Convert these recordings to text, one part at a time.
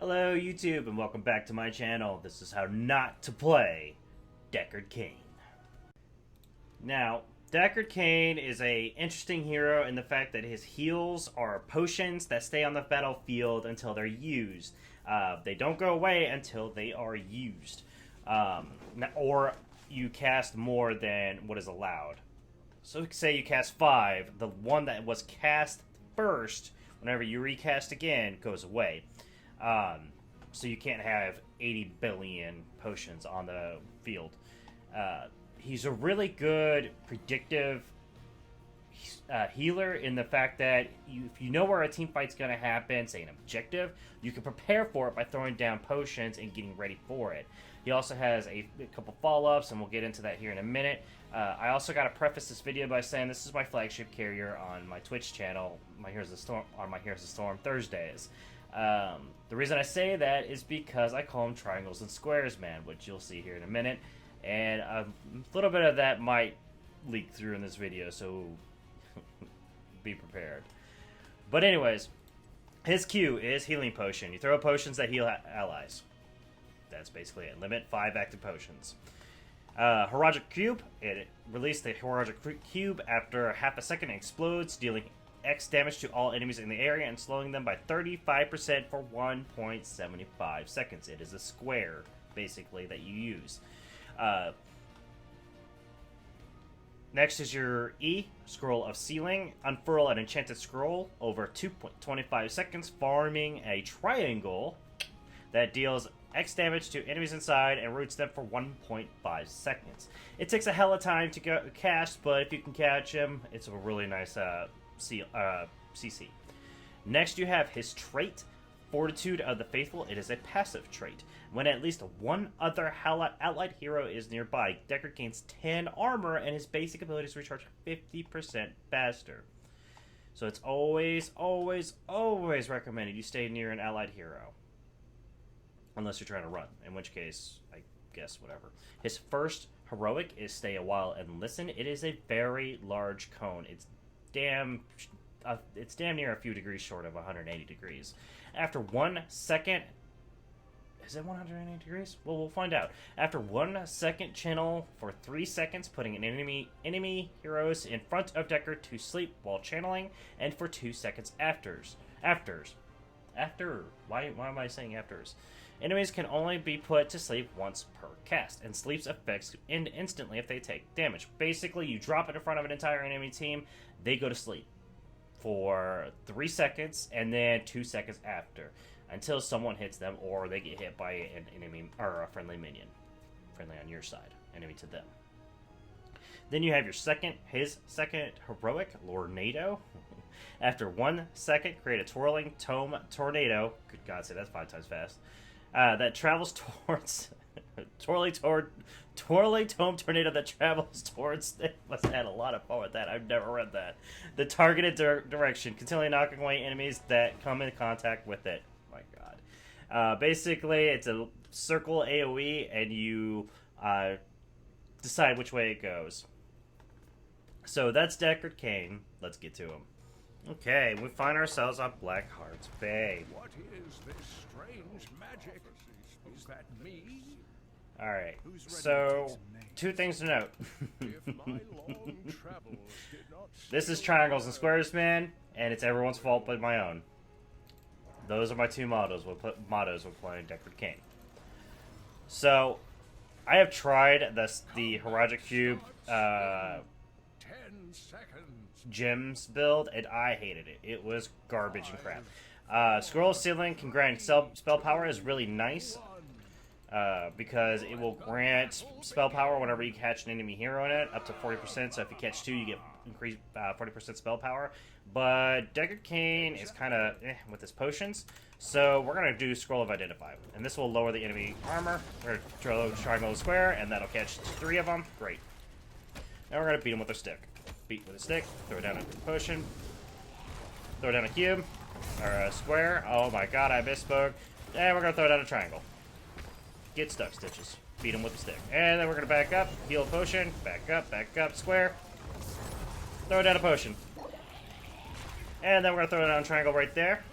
Hello YouTube and welcome back to my channel. This is how not to play Deckard Cain. Now, Deckard Cain is a interesting hero in the fact that his heals are potions that stay on the battlefield until they're used. They don't go away until they are used. Or you cast more than what is allowed. So say you cast 5, the one that was cast first, whenever you recast again, goes away. So you can't have 80 billion potions on the field. He's a really good predictive healer in the fact that if you know where a team fight's going to happen, say an objective, you can prepare for it by throwing down potions and getting ready for it. He also has a couple follow-ups, and we'll get into that here in a minute. I also got to preface this video by saying this is my flagship carrier on my Twitch channel, My Heroes of the Storm Thursdays. The reason I say that is because I call them triangles and squares, man, which you'll see here in a minute. And a little bit of that might leak through in this video, so be prepared. But anyways, his Q is Healing Potion. You throw potions that heal allies. That's basically it. Limit 5 active potions. Heroic Cube. It released the Heroic Cube after half a second and explodes, dealing X damage to all enemies in the area and slowing them by 35% for 1.75 seconds. It is a square, basically, that you use. Next is your E, Scroll of Sealing. Unfurl an enchanted scroll over 2.25 seconds, farming a triangle that deals X damage to enemies inside and roots them for 1.5 seconds. It takes a hell of time to cast, but if you can catch him, it's a really nice CC. Next you have his trait, Fortitude of the Faithful. It is a passive trait. When at least one other allied hero is nearby, Deckard gains 10 armor and his basic abilities recharge 50% faster. So it's always recommended you stay near an allied hero. Unless you're trying to run, in which case, I guess whatever. His first heroic is Stay a While and Listen. It is a very large cone. It's damn near a few degrees short of 180 degrees. After 1 second, is it 180 degrees? Well, we'll find out. After 1 second, channel for 3 seconds, putting an enemy heroes in front of Deckard to sleep while channeling, and for 2 seconds afters. Why am I saying afters? Enemies can only be put to sleep once per cast, and sleep's effects end instantly if they take damage. Basically, you drop it in front of an entire enemy team, they go to sleep for 3 seconds, and then 2 seconds after, until someone hits them or they get hit by an enemy or a friendly minion. Friendly on your side, enemy to them. Then you have his second heroic, Lornado. After 1 second, create a twirling tome tornado. Good God, say that's 5 times fast. That travels towards twirling tome tornado that travels towards. Must have had a lot of fun with that. I've never read that. The targeted direction, continually knocking away enemies that come in contact with it. My God. Basically, it's a circle AOE, and you decide which way it goes. So that's Deckard Cain. Let's get to him. Okay, we find ourselves on Blackheart's Bay. What is this strange magic? Is that me? Alright, so 2 things to note. This is triangles and squares, man, and it's everyone's fault but my own. Those are my 2 mottos when playing Deckard Cain. So, I have tried the Heroic Cube 10 seconds. Gems build, and I hated it. It was garbage and crap. Scroll Ceiling can grant spell power is really nice because it will grant spell power whenever you catch an enemy hero in it, up to 40%. So if you catch 2, you get increased 40% spell power. But Deckard Cain is kind of with his potions, so we're gonna do Scroll of Identify, and this will lower the enemy armor. We're gonna triangle square, and that'll catch 3 of them. Great. Now we're gonna beat him with a stick. Beat with a stick, throw down a potion, throw down a cube, or a square. Oh my God, I misspoke. And we're gonna throw down a triangle. Get stuck, Stitches. Beat him with a stick. And then we're gonna back up, heal a potion, back up, square. Throw down a potion. And then we're gonna throw down a triangle right there.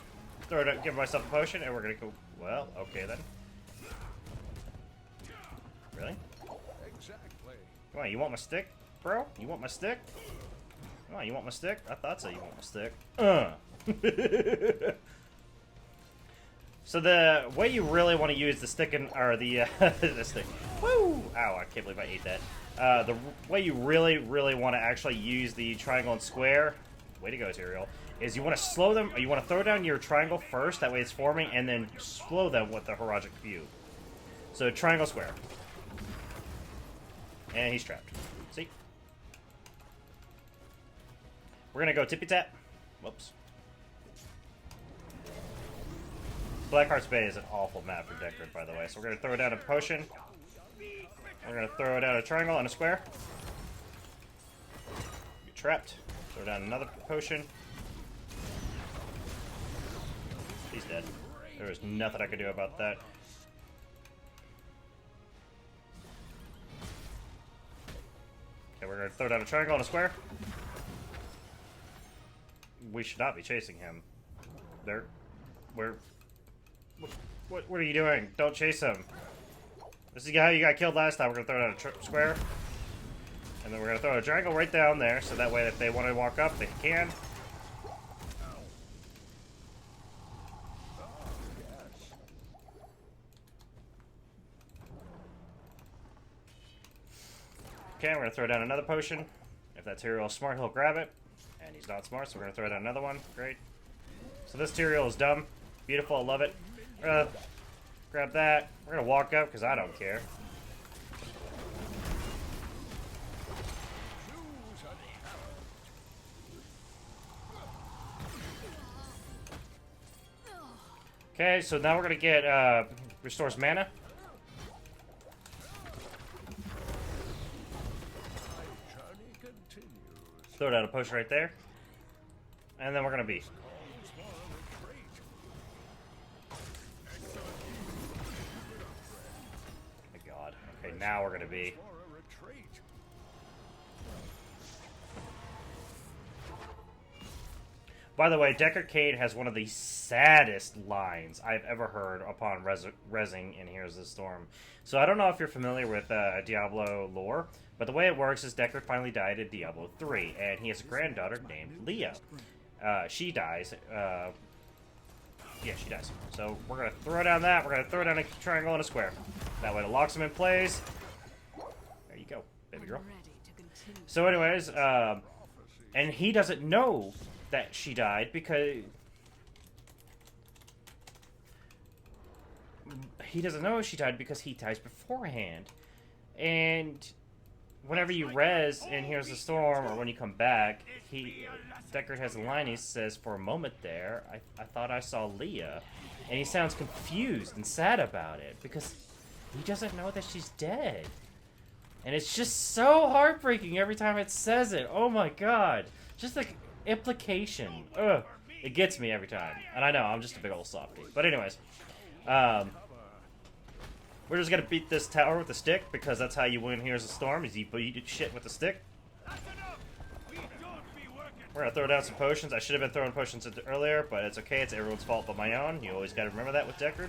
Give myself a potion, and we're gonna go Well, okay then. Really? Exactly. Come on, you want my stick, bro? You want my stick? Come on, you want my stick? I thought so. You want my stick? So the way you really want to use the stick or the the stick. Woo! Ow! I can't believe I ate that. The way you really want to actually use the triangle and square. Way to go, Tyrael. Is you want to slow them. Or you want to throw down your triangle first. That way it's forming, and then slow them with the Horagic Cube. So triangle, square. And he's trapped. See? We're gonna go tippy tap. Whoops. Blackheart's Bay is an awful map for Deckard, by the way. So we're gonna throw down a potion. We're gonna throw down a triangle and a square. Get trapped. Throw down another potion. He's dead. There was nothing I could do about that. Okay, we're gonna throw down a triangle and a square. We should not be chasing him. What are you doing? Don't chase him. This is how you got killed last time. We're gonna throw down a square. And then we're gonna throw a triangle right down there, so that way if they want to walk up, they can. Okay, we're gonna throw down another potion. If that Tyrael is smart, he'll grab it. And he's not smart, so we're gonna throw down another one. Great. So this Tyrael is dumb. Beautiful, I love it. We're gonna grab that. We're gonna walk up, because I don't care. Okay, so now we're gonna get restores mana. Throw down a potion right there. And then we're gonna be. My god. Okay, now we're gonna be. By the way, Deckard Cain has one of the saddest lines I've ever heard upon resing in Heroes of the Storm. So I don't know if you're familiar with Diablo lore, but the way it works is Deckard finally died in Diablo 3, and he has a granddaughter named Leah. She dies. Yeah, she dies. So we're going to throw down that. We're going to throw down a triangle and a square. That way it locks him in place. There you go, baby girl. So anyways, and he doesn't know that she died because he dies beforehand. And whenever you res in Here's the Storm, or when you come back, Deckard has a line. He says, "For a moment there, I thought I saw Leah," and he sounds confused and sad about it because he doesn't know that she's dead. And it's just so heartbreaking every time it says it. Oh my god, just like implication. Ugh. It gets me every time. And I know, I'm just a big old softie. But anyways, we're just gonna beat this tower with a stick, because that's how you win Here's a Storm, is you beat shit with a stick. We're gonna throw down some potions. I should have been throwing potions earlier, but it's okay, it's everyone's fault but my own. You always gotta remember that with Deckard.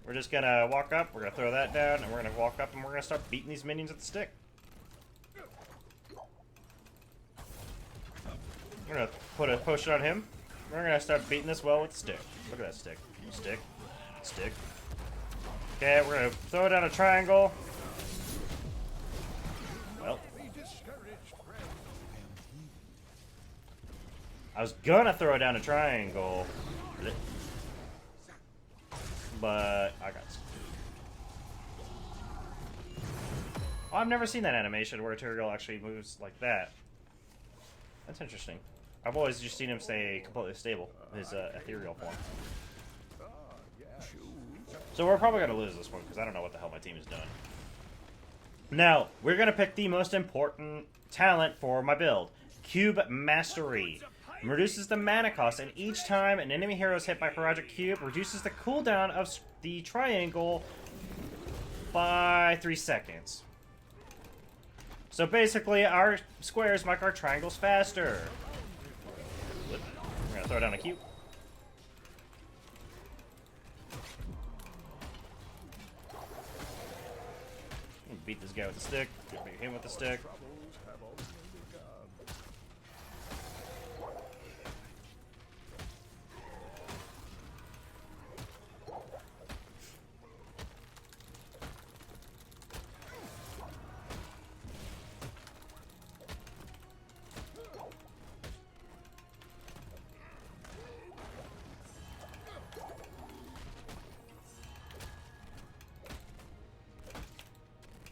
We're just gonna walk up, we're gonna throw that down, and we're gonna walk up and we're gonna start beating these minions with the stick. We're gonna put a potion on him. We're gonna start beating this well with the stick. Look at that stick. Stick. Stick. Okay, we're gonna throw down a triangle. Well. I was gonna throw down a triangle. But I got... Oh, I've never seen that animation where Tyrael actually moves like that. That's interesting. I've always just seen him stay completely stable, his ethereal form. So we're probably going to lose this one, because I don't know what the hell my team is doing. Now, we're going to pick the most important talent for my build. Cube Mastery. Reduces the mana cost, and each time an enemy hero is hit by Horagic Cube, reduces the cooldown of the triangle by 3 seconds. So basically, our squares make our triangles faster. We're gonna throw down a cube. Beat this guy with the stick. Beat him with the stick. Troubles have only begun.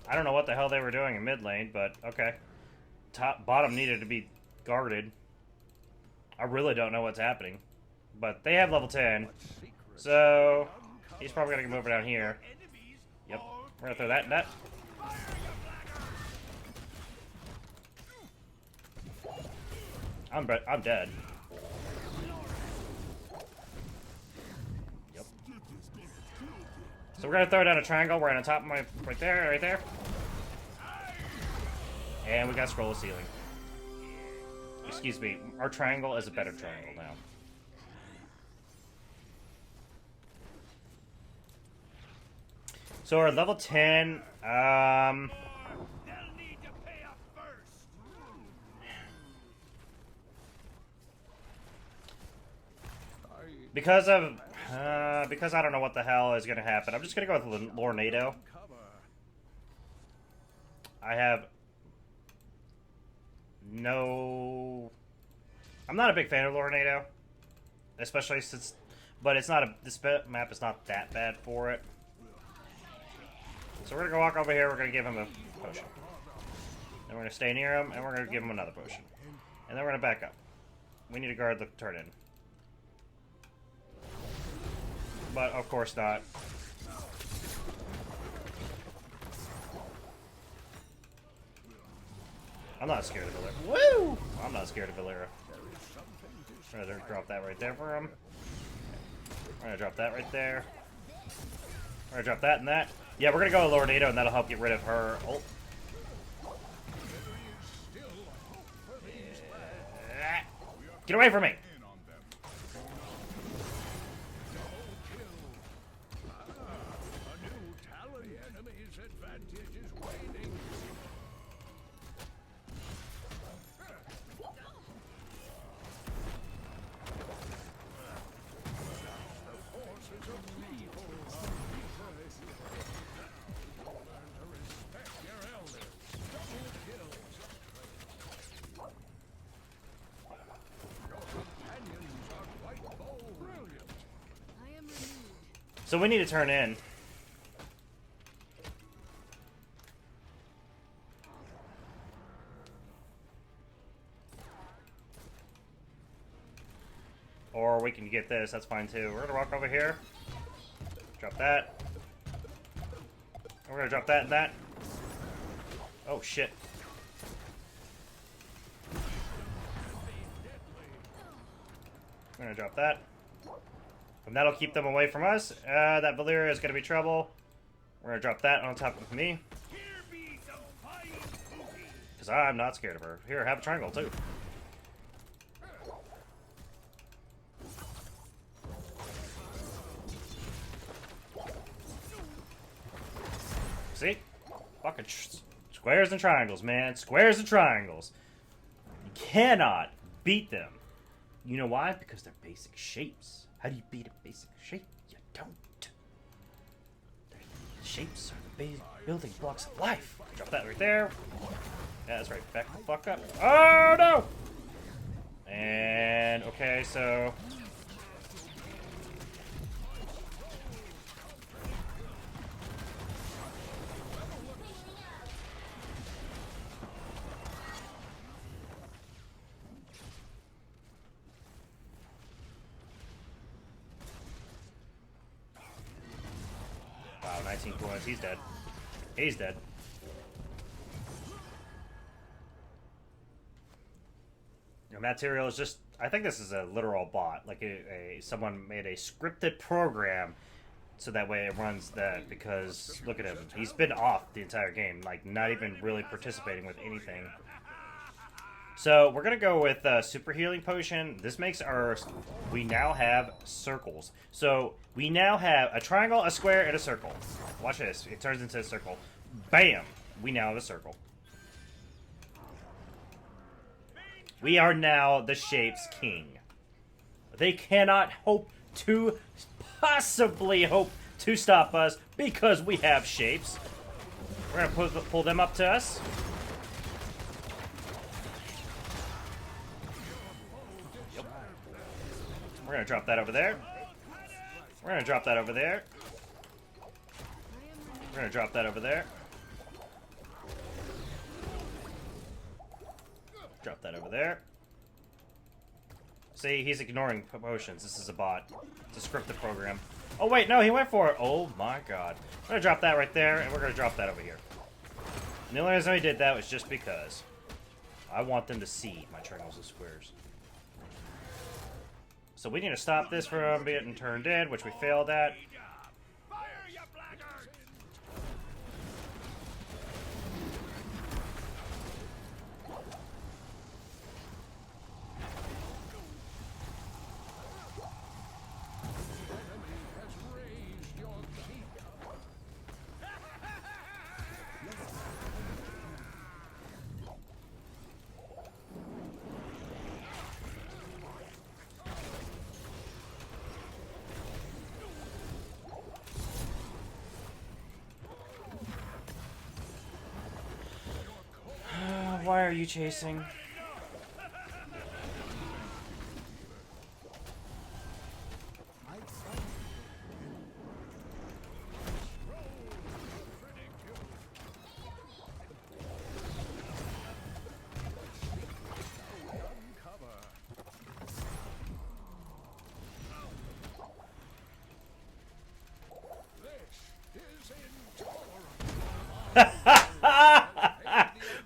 I don't know what the hell they were doing in mid lane, but okay. Bottom needed to be guarded. I really don't know what's happening. But they have level 10. So he's probably gonna come over down here. Yep. We're gonna throw that in that. I'm dead. Yep. So we're gonna throw down a triangle. We're on top of my right there. And we got scroll of ceiling. Excuse me. Our triangle is a better triangle now. So we're level 10. Because I don't know what the hell is gonna happen, I'm just gonna go with Lornado. I have no. I'm not a big fan of Lornado, especially since, but it's not a. This map is not that bad for it. So we're gonna go walk over here. We're gonna give him a potion. Then we're gonna stay near him, and we're gonna give him another potion. And then we're gonna back up. We need to guard the turn-in. But of course not. I'm not scared of Valera. Woo! I'm not scared of Valera. I'm gonna drop that right there for him. We're gonna drop that right there. We're gonna drop that and that. Yeah, we're gonna go with Lornado, and that'll help get rid of her ult. Get away from me! So we need to turn in. Or we can get this, that's fine too. We're gonna walk over here. Drop that. We're gonna drop that and that. Oh shit. We're gonna drop that. And that'll keep them away from us. That Valeria is going to be trouble. We're going to drop that on top of me. Because I'm not scared of her. Here, have a triangle too. See? Fucking squares and triangles, man. Squares and triangles. You cannot beat them. You know why? Because they're basic shapes. How do you beat a basic shape? You don't. The shapes are the building blocks of life. Drop that right there. Yeah, that's right. Back the fuck up. Oh, no! And, okay, so... Wow, 19 points. He's dead. He's dead. Material is just... I think this is a literal bot. Like, someone made a scripted program so that way it runs that, because look at him. He's been off the entire game. Like, not even really participating with anything. So, we're going to go with Super Healing Potion. This makes our... We now have circles. So, we now have a triangle, a square, and a circle. Watch this. It turns into a circle. Bam! We now have a circle. We are now the Shape's king. They cannot possibly hope to stop us because we have Shapes. We're gonna pull them up to us. Yep. We're gonna drop that over there. We're gonna drop that over there. We're gonna drop that over there. Drop that over there. See, he's ignoring promotions. This is a bot. It's a scripted program. Oh, wait, no, he went for it. Oh, my God. We're going to drop that right there, and we're going to drop that over here. And the only reason we did that was just because I want them to see my triangles and squares. So we need to stop this from getting turned in, which we failed at. Why are you chasing?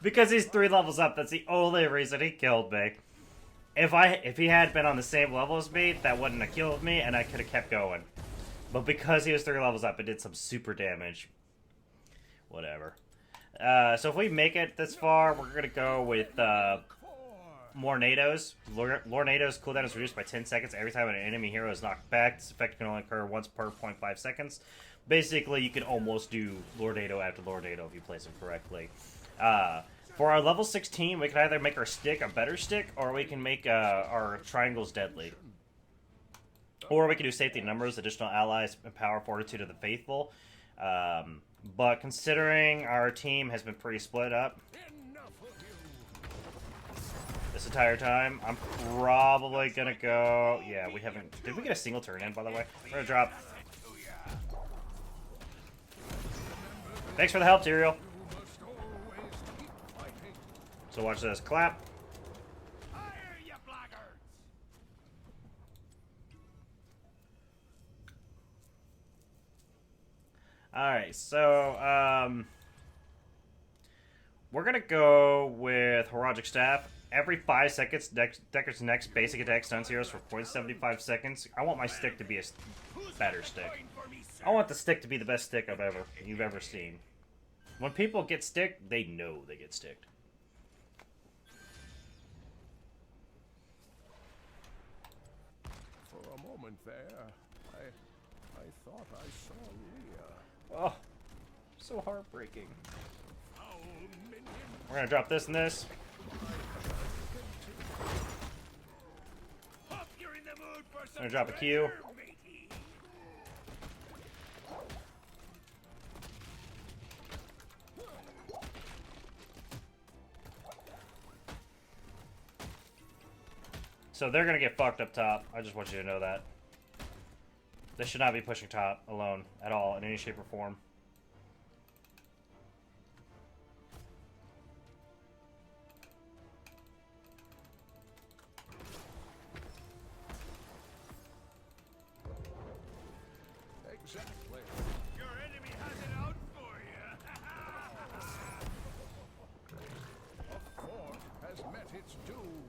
Because he's 3 levels up, that's the only reason he killed me. If he had been on the same level as me, that wouldn't have killed me, and I could have kept going. But because he was 3 levels up, it did some super damage. Whatever. So if we make it this far, we're gonna go with more NATOs. Lornado's cooldown is reduced by 10 seconds every time an enemy hero is knocked back. This effect can only occur once per 0.5 seconds. Basically, you can almost do Lornado after Lornado if you place them correctly. For our level 16, we can either make our stick a better stick, or we can make our triangles deadly. Or we can do safety numbers, additional allies, and power fortitude of the faithful. But considering our team has been pretty split up this entire time, I'm probably gonna go... Yeah, we haven't... Did we get a single turn in, by the way? We're gonna drop... Thanks for the help, Tyrael. So watch this. Clap. Alright, so, we're gonna go with Heroic Staff. Every 5 seconds, Deckard's next basic attack stuns heroes for 0.75 seconds. I want my stick to be a better stick. I want the stick to be the best stick you've ever seen. When people get sticked, they know they get sticked. For a moment there, I thought I saw Leah. Oh, so heartbreaking. We're gonna drop this and this. I'm gonna drop a Q. So they're gonna get fucked up top. I just want you to know that. They should not be pushing top alone at all in any shape or form. Exactly. Your enemy has it out for you. A fort has met its doom.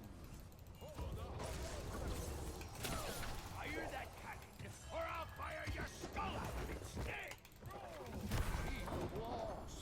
Fire that cannon, or I'll fire your skull out instead. He lost.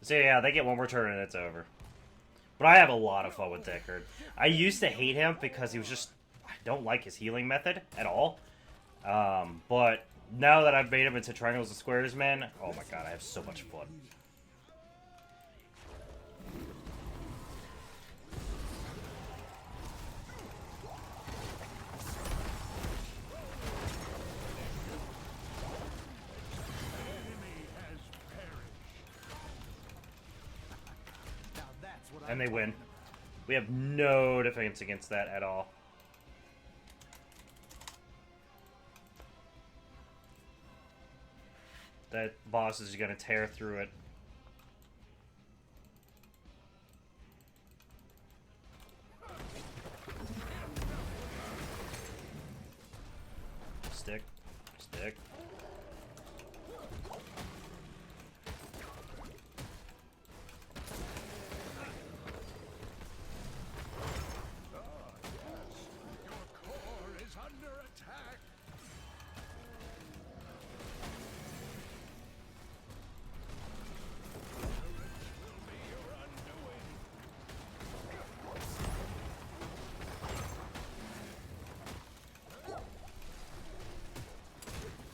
So yeah, they get one more turn and it's over. But I have a lot of fun with Deckard. I used to hate him because he was just... I don't like his healing method at all. But now that I've made him into triangles and squares, man, oh my god, I have so much fun. And they win. We have no defense against that at all. That boss is going to tear through it. Stick. Stick.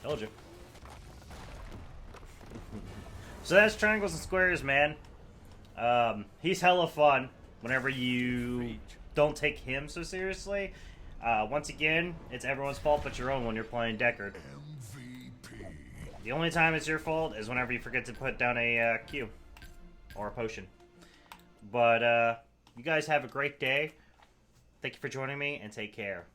Told you. So that's triangles and squares, man. He's hella fun whenever you don't take him so seriously. Once again, it's everyone's fault but your own when you're playing Deckard. MVP. The only time it's your fault is whenever you forget to put down a Q or a potion. But you guys have a great day. Thank you for joining me and take care.